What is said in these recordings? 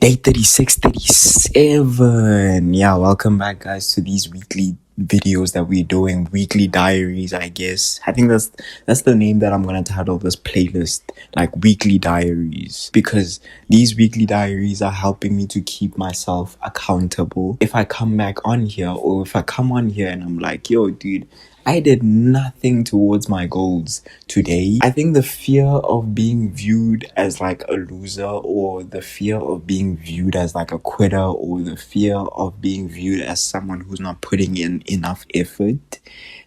Day 36, 37. Yeah, welcome back, guys, to these weekly videos that we're doing. Weekly diaries, I guess. I think that's the name that I'm gonna title this playlist, like weekly diaries, because these weekly diaries are helping me to keep myself accountable. If I come back on here, or if I come on here and I'm like, yo, dude, I did nothing towards my goals today. I think the fear of being viewed as like a loser, or the fear of being viewed as like a quitter, or the fear of being viewed as someone who's not putting in enough effort,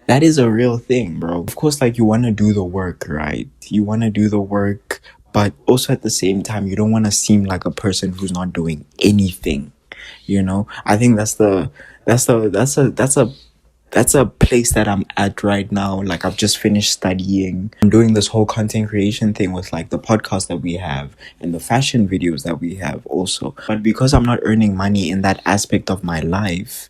that is a real thing, bro. Of course, like, you want to do the work, right? You want to do the work, but also at the same time, you don't want to seem like a person who's not doing anything. I think that's a place that I'm at right now. Like, I've just finished studying. I'm doing this whole content creation thing with like the podcast that we have and the fashion videos that we have also. But because I'm not earning money in that aspect of my life,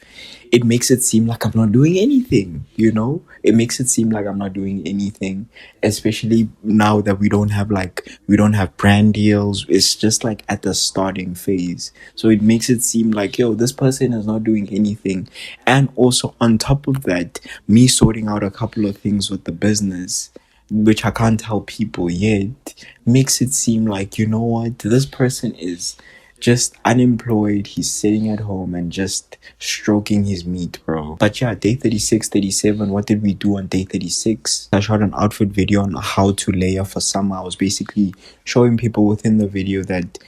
it makes it seem like I'm not doing anything, It makes it seem like I'm not doing anything, especially now that we don't have brand deals. It's just like at the starting phase. So it makes it seem like, yo, this person is not doing anything. And also on top of that, me sorting out a couple of things with the business, which I can't tell people yet, makes it seem like, you know what, this person is just unemployed. He's sitting at home and just stroking his meat, bro. But yeah, day 36, 37. What did we do on day 36? I shot an outfit video on how to layer for summer. I was basically showing people within the video that,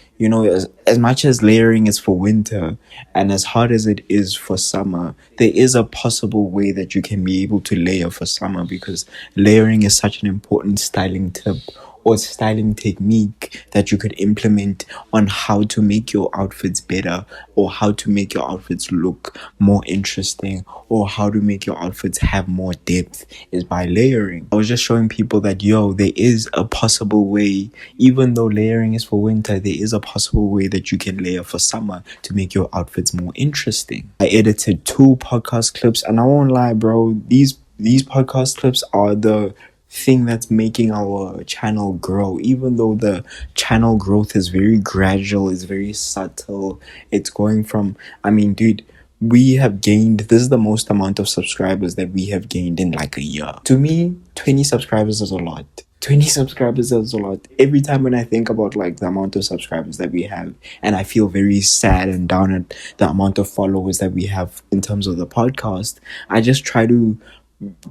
as much as layering is for winter and as hard as it is for summer, there is a possible way that you can be able to layer for summer, because layering is such an important styling tip or styling technique that you could implement on how to make your outfits better, or how to make your outfits look more interesting, or how to make your outfits have more depth, is by layering. I was just showing people that, there is a possible way. Even though layering is for winter, there is a possible way that you can layer for summer to make your outfits more interesting. I edited 2 podcast clips, and I won't lie, bro, these podcast clips are the thing that's making our channel grow. Even though the channel growth is very gradual, it's very subtle. It's going from, dude, we have gained, this is the most amount of subscribers that we have gained in like a year. To me, 20 subscribers is a lot. 20 subscribers is a lot. Every time when I think about like the amount of subscribers that we have, and I feel very sad and down at the amount of followers that we have in terms of the podcast, I just try to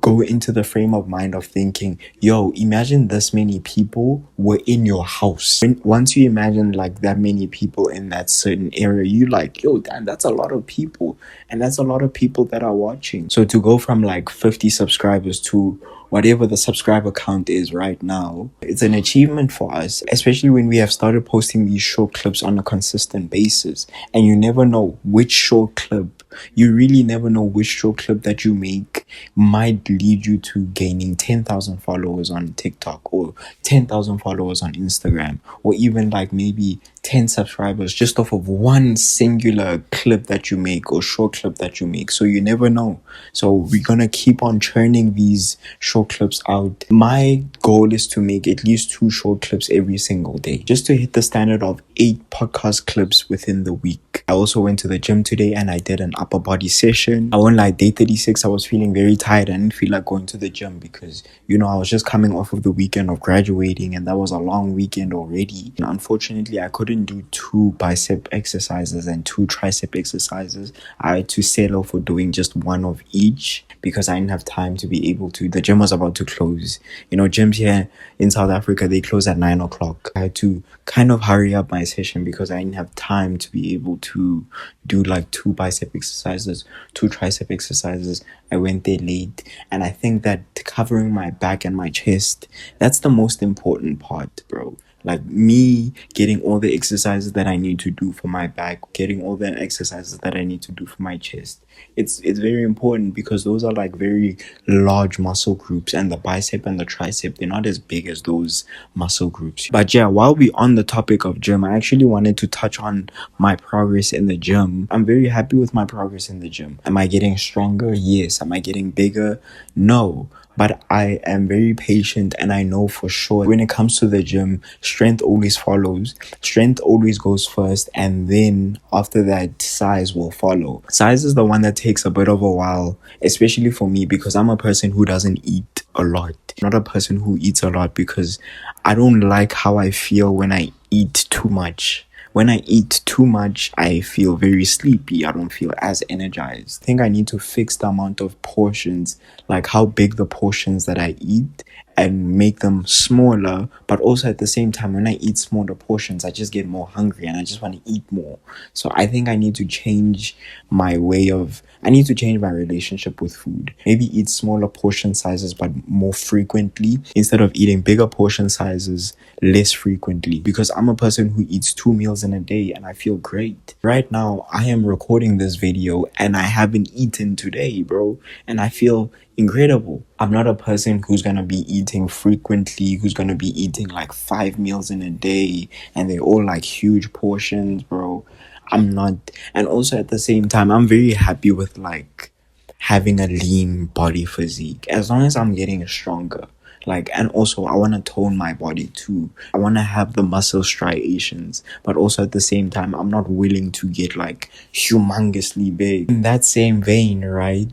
go into the frame of mind of thinking, imagine this many people were in your house. Once you imagine like that many people in that certain area, you like, damn, that's a lot of people, and that's a lot of people that are watching. So to go from like 50 subscribers to whatever the subscriber count is right now, it's an achievement for us, especially when we have started posting these short clips on a consistent basis. And you never know which short clip, you really never know which short clip that you make might lead you to gaining 10,000 followers on TikTok, or 10,000 followers on Instagram, or even like maybe 10 subscribers just off of one singular clip that you make, or short clip that you make. So you never know. So we're gonna keep on churning these short clips out. My goal is to make at least 2 short clips every single day, just to hit the standard of 8 podcast clips within the week. I also went to the gym today and I did an upper body session. I won't lie, day 36, I was feeling very tired. I didn't feel like going to the gym because, I was just coming off of the weekend of graduating, and that was a long weekend already. And unfortunately, I couldn't do 2 bicep exercises and 2 tricep exercises. I had to settle for doing just 1 of each because I didn't have time to be able to. The gym was about to close. Gyms here in South Africa, they close at 9 o'clock. I had to kind of hurry up my session because I didn't have time to be able to do like 2 bicep exercises, 2 tricep exercises. I went there late, and I think that covering my back and my chest, that's the most important part, bro. Like, me getting all the exercises that I need to do for my back, getting all the exercises that I need to do for my chest. It's very important, because those are like very large muscle groups, and the bicep and the tricep, they're not as big as those muscle groups. But yeah, while we're on the topic of gym, I actually wanted to touch on my progress in the gym. I'm very happy with my progress in the gym. Am I getting stronger? Yes. Am I getting bigger? No. But I am very patient, and I know for sure when it comes to the gym, strength always follows. Strength always goes first, and then after that, size will follow. Size is the one that takes a bit of a while, especially for me, because I'm a person who doesn't eat a lot. Not a person who eats a lot, because I don't like how I feel when I eat too much. When I eat too much, I feel very sleepy. I don't feel as energized. I think I need to fix the amount of portions, like how big the portions that I eat, and make them smaller. But also at the same time, when I eat smaller portions, I just get more hungry and I just want to eat more. So I think I need to change I need to change my relationship with food. Maybe eat smaller portion sizes, but more frequently, instead of eating bigger portion sizes less frequently, because I'm a person who eats 2 meals in a day and I feel great. Right now, I am recording this video and I haven't eaten today, bro, and I feel incredible. I'm not a person who's gonna be eating frequently, who's gonna be eating like 5 meals in a day and they're all like huge portions, bro. I'm not. And also at the same time, I'm very happy with like having a lean body physique, as long as I'm getting stronger. Like, and also I want to tone my body too. I want to have the muscle striations, but also at the same time, I'm not willing to get like humongously big. In that same vein, right?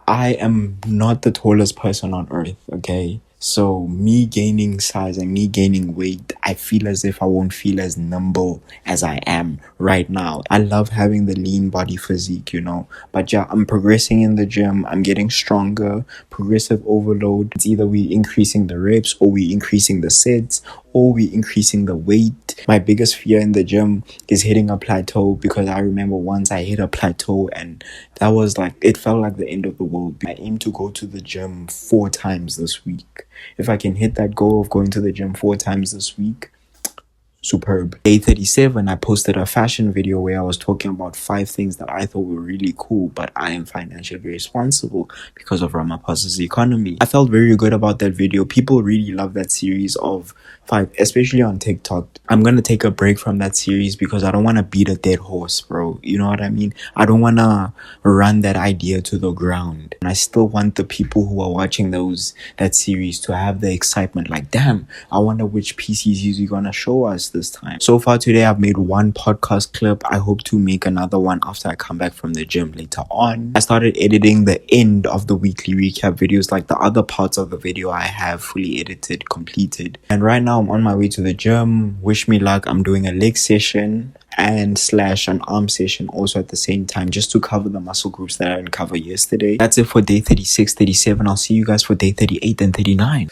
I am not the tallest person on earth, okay? So me gaining size and me gaining weight, I feel as if I won't feel as nimble as I am right now. I love having the lean body physique, you know. But yeah, I'm progressing in the gym. I'm getting stronger. Progressive overload. It's either we increasing the reps or we increasing the sets or we increasing the weight. My biggest fear in the gym is hitting a plateau, because I remember once I hit a plateau and that was like, it felt like the end of the world. I aim to go to the gym 4 times this week. If I can hit that goal of going to the gym 4 times this week, superb. Day 37, I posted a fashion video where I was talking about 5 things that I thought were really cool, but I am financially responsible because of Ramaphosa's economy. I felt very good about that video. People really love that series of 5, especially on TikTok. I'm gonna take a break from that series because I don't want to beat a dead horse, bro. You know what I mean? I don't want to run that idea to the ground. And I still want the people who are watching that series to have the excitement, like, damn, I wonder which PCs you're gonna show us this time. So far today, I've made 1 podcast clip. I hope to make another one after I come back from the gym later on. I started editing the end of the weekly recap videos, like the other parts of the video I have fully edited, completed. And right now I'm on my way to the gym. Wish me luck. I'm doing a leg session and / an arm session also at the same time, just to cover the muscle groups that I didn't cover yesterday. That's it for day 36, 37. I'll see you guys for day 38 and 39.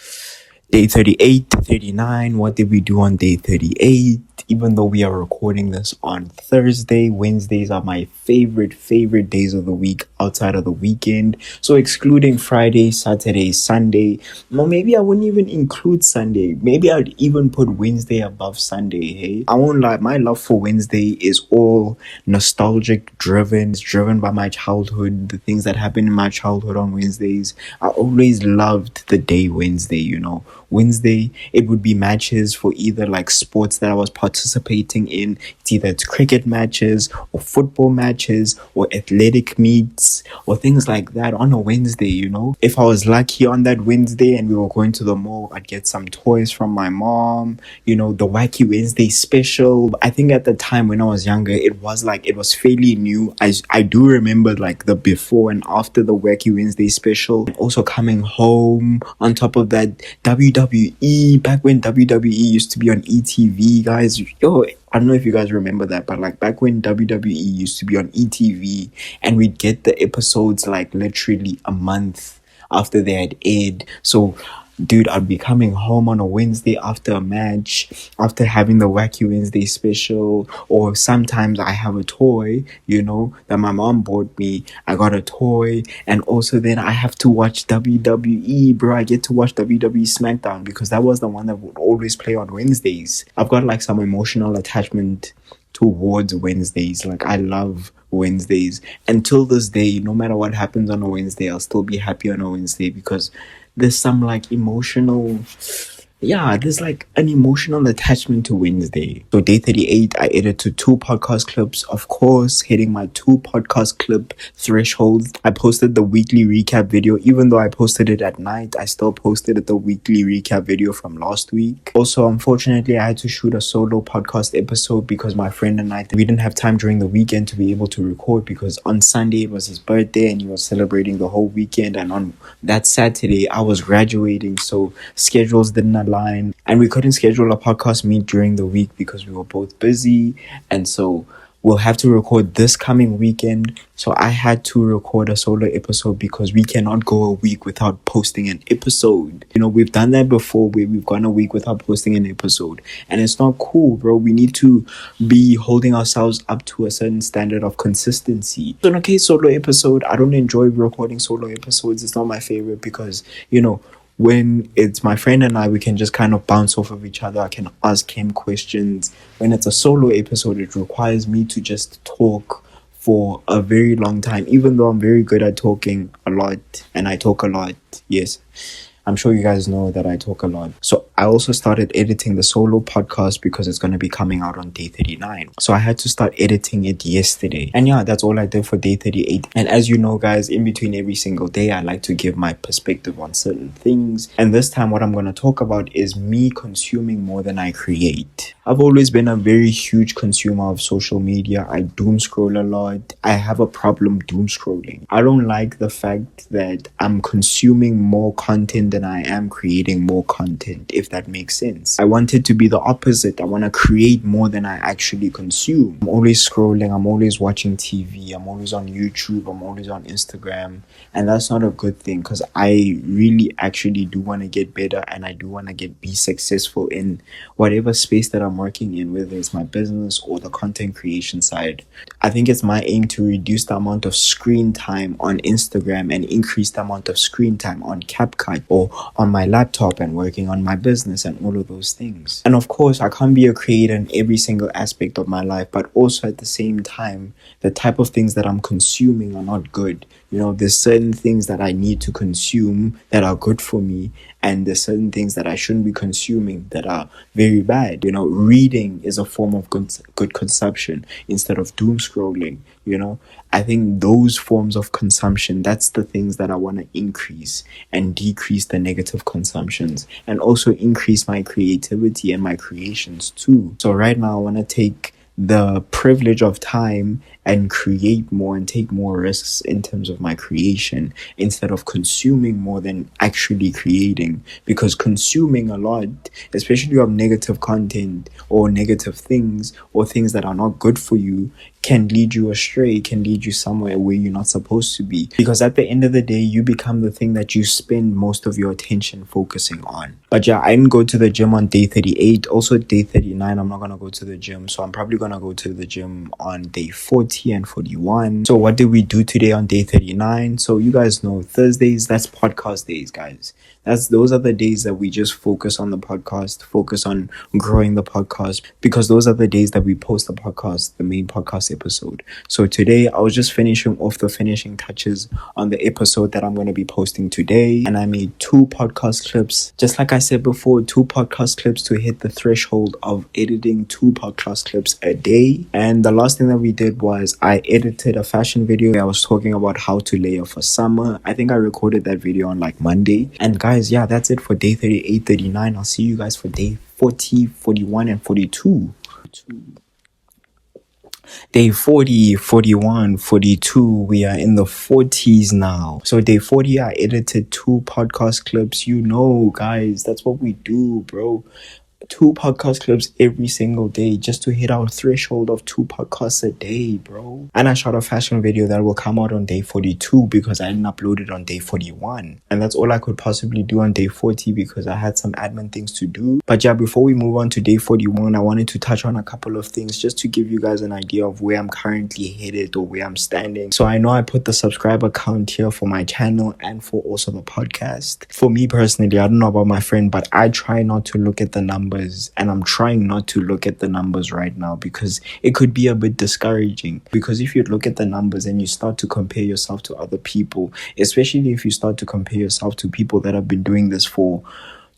Day 38, 39, what did we do on day 38? Even though we are recording this on Thursday, Wednesdays are my favorite days of the week outside of the weekend. So excluding Friday, Saturday, Sunday, or maybe I wouldn't even include Sunday. Maybe I'd even put Wednesday above Sunday, hey? I won't lie, my love for Wednesday is all nostalgic driven. It's driven by my childhood, the things that happened in my childhood on Wednesdays. I always loved the day Wednesday, you know. Wednesday, it would be matches for either like sports that I was participating in. It's cricket matches or football matches or athletic meets or things like that on a Wednesday, you know. If I was lucky on that Wednesday and we were going to the mall, I'd get some toys from my mom, you know, the Wacky Wednesday special. I think at the time when I was younger, it was fairly new. I do remember like the before and after the Wacky Wednesday special. And also coming home, on top of that, WWE, back when WWE used to be on ETV, guys. Yo, I don't know if you guys remember that, but like back when WWE used to be on ETV and we'd get the episodes like literally a month after they had aired. So dude, I'd be coming home on a Wednesday after a match, after having the Wacky Wednesday special, or sometimes I have a toy, you know, that my mom bought me. I got a toy, and also then I have to watch WWE, bro. I get to watch WWE SmackDown because that was the one that would always play on Wednesdays. I've got like some emotional attachment towards Wednesdays. Like, I love Wednesdays. Until this day, no matter what happens on a Wednesday, I'll still be happy on a Wednesday because there's some like emotional yeah, there's like an emotional attachment to Wednesday. So day 38, I edited 2 podcast clips. Of course, hitting my 2 podcast clip threshold. I posted the weekly recap video. Even though I posted it at night, I still posted the weekly recap video from last week. Also, unfortunately, I had to shoot a solo podcast episode because my friend and I, we didn't have time during the weekend to be able to record, because on Sunday it was his birthday and he was celebrating the whole weekend, and on that Saturday I was graduating, so schedules didn't align and we couldn't schedule a podcast meet during the week because we were both busy. And so we'll have to record this coming weekend. So I had to record a solo episode because we cannot go a week without posting an episode. You know, we've done that before where we've gone a week without posting an episode, and it's not cool, bro. We need to be holding ourselves up to a certain standard of consistency. So, okay, solo episode, I don't enjoy recording solo episodes. It's not my favorite because, you know, when it's my friend and I, we can just kind of bounce off of each other. I can ask him questions. When it's a solo episode, it requires me to just talk for a very long time, even though I'm very good at talking a lot and I talk a lot. Yes, I'm sure you guys know that I talk a lot. So I also started editing the solo podcast because it's going to be coming out on day 39. So I had to start editing it yesterday. And yeah, that's all I did for day 38. And as you know, guys, in between every single day, I like to give my perspective on certain things. And this time, what I'm going to talk about is me consuming more than I create. I've always been a very huge consumer of social media. I doom scroll a lot. I have a problem doom scrolling. I don't like the fact that I'm consuming more content than I am creating more content, if that makes sense. I want it to be the opposite. I want to create more than I actually consume. I'm always scrolling. I'm always watching TV. I'm always on YouTube. I'm always on Instagram. And that's not a good thing, because I really actually do want to get better, and I do want to be successful in whatever space that I'm working in, whether it's my business or the content creation side. I think it's my aim to reduce the amount of screen time on Instagram and increase the amount of screen time on CapCut or on my laptop and working on my business and all of those things. And of course, I can't be a creator in every single aspect of my life, but also at the same time, the type of things that I'm consuming are not good. You know, there's certain things that I need to consume that are good for me, and there's certain things that I shouldn't be consuming that are very bad. You know, reading is a form of good consumption instead of doom scrolling. You know, I think those forms of consumption, that's the things that I want to increase, and decrease the negative consumptions, and also increase my creativity and my creations too. So right now I want to take the privilege of time and create more and take more risks in terms of my creation, instead of consuming more than actually creating. Because consuming a lot, especially of negative content or negative things or things that are not good for you, can lead you astray, can lead you somewhere where you're not supposed to be. Because at the end of the day, you become the thing that you spend most of your attention focusing on. But yeah, I didn't go to the gym on day 38. Also day 39, I'm not going to go to the gym. So I'm probably going to go to the gym on day 40 and 41. So what did we do today on day 39? So you guys know Thursdays, that's podcast days, guys. Those are the days that we just focus on the podcast, focus on growing the podcast, because those are the days that we post the podcast, the main podcast episode. So today I was just finishing off the finishing touches on the episode that I'm going to be posting today, and I made 2 podcast clips. Just like I said before, 2 podcast clips to hit the threshold of editing 2 podcast clips a day. And the last thing that we did was I edited a fashion video where I was talking about how to layer for summer. I think I recorded that video on like Monday. And guys, yeah, that's it for day 38, 39. I'll see you guys for day 40, 41, and 42. Day 40, 41, 42, we are in the 40s now. So day 40, I edited 2 podcast clips. You know, guys, that's what we do, bro. 2 podcast clips every single day just to hit our threshold of 2 podcasts a day, bro. And I shot a fashion video that will come out on day 42 because I didn't upload it on day 41. And that's all I could possibly do on day 40 because I had some admin things to do. But yeah, before we move on to day 41, I wanted to touch on a couple of things just to give you guys an idea of where I'm currently headed or where I'm standing. So I know I put the subscriber count here for my channel and for also the podcast. For me personally, I don't know about my friend, but I try not to look at the numbers, and I'm trying not to look at the numbers right now because it could be a bit discouraging. Because if you look at the numbers and you start to compare yourself to other people, especially if you start to compare yourself to people that have been doing this for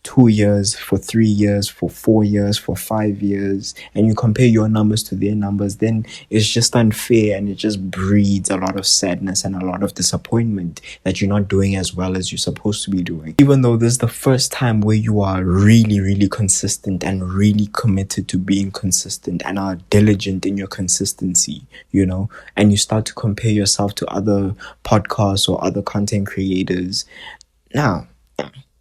2 years, for 3 years, for 4 years, for 5 years, and you compare your numbers to their numbers, then it's just unfair, and it just breeds a lot of sadness and a lot of disappointment that you're not doing as well as you're supposed to be doing. Even though this is the first time where you are really, really consistent and really committed to being consistent and are diligent in your consistency, and you start to compare yourself to other podcasts or other content creators. Now,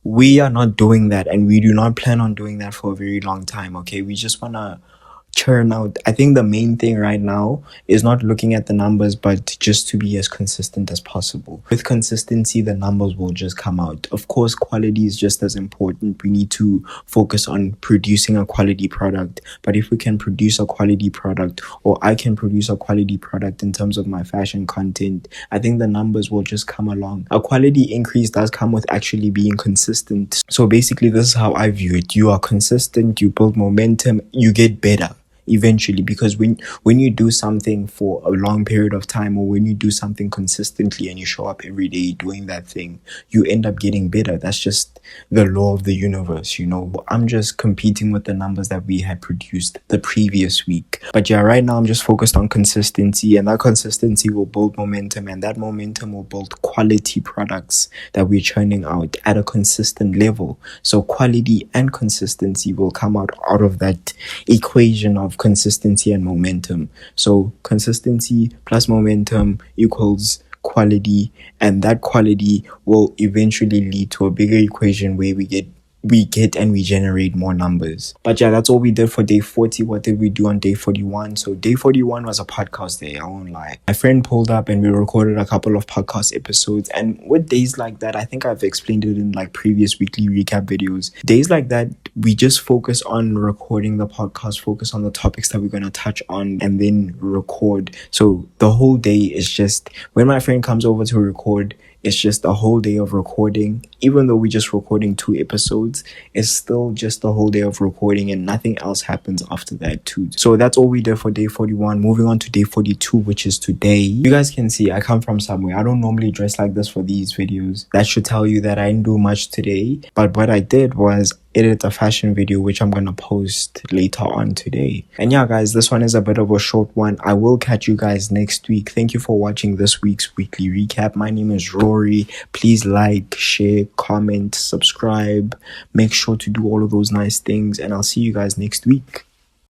we are not doing that, and we do not plan on doing that for a very long time, okay? We just want to churn out. I think the main thing right now is not looking at the numbers, but just to be as consistent as possible. With consistency, the numbers will just come out. Of course, quality is just as important. We need to focus on producing a quality product. But if we can produce a quality product, or I can produce a quality product in terms of my fashion content, I think the numbers will just come along. A quality increase does come with actually being consistent. So basically, this is how I view it. You are consistent, you build momentum, you get better eventually, because when you do something for a long period of time, or when you do something consistently and you show up every day doing that thing, you end up getting better. That's just the law of the universe. I'm just competing with the numbers that we had produced the previous week. But yeah, right now I'm just focused on consistency, and that consistency will build momentum, and that momentum will build quality products that we're churning out at a consistent level. So quality and consistency will come out of that equation of consistency and momentum. So consistency plus momentum equals quality, and that quality will eventually lead to a bigger equation where we get and we generate more numbers. But yeah, that's all we did for day 40. What did we do on day 41? So day 41 was a podcast day, I won't lie. My friend pulled up and we recorded a couple of podcast episodes, and with days like that, I think I've explained it in like previous weekly recap videos. Days like that, we just focus on recording the podcast, focus on the topics that we're going to touch on, and then record. So the whole day is just, when my friend comes over to record, it's just a whole day of recording. Even though we're just recording 2 episodes, it's still just a whole day of recording, and nothing else happens after that too. So that's all we did for day 41. Moving on to day 42, which is today. You guys can see I come from somewhere. I don't normally dress like this for these videos. That should tell you that I didn't do much today. But what I did was edit a fashion video, which I'm gonna post later on today. And yeah, guys, this one is a bit of a short one. I will catch you guys next week. Thank you for watching this week's weekly recap. My name is Rory. Please like, share, comment, subscribe. Make sure to do all of those nice things, and I'll see you guys next week.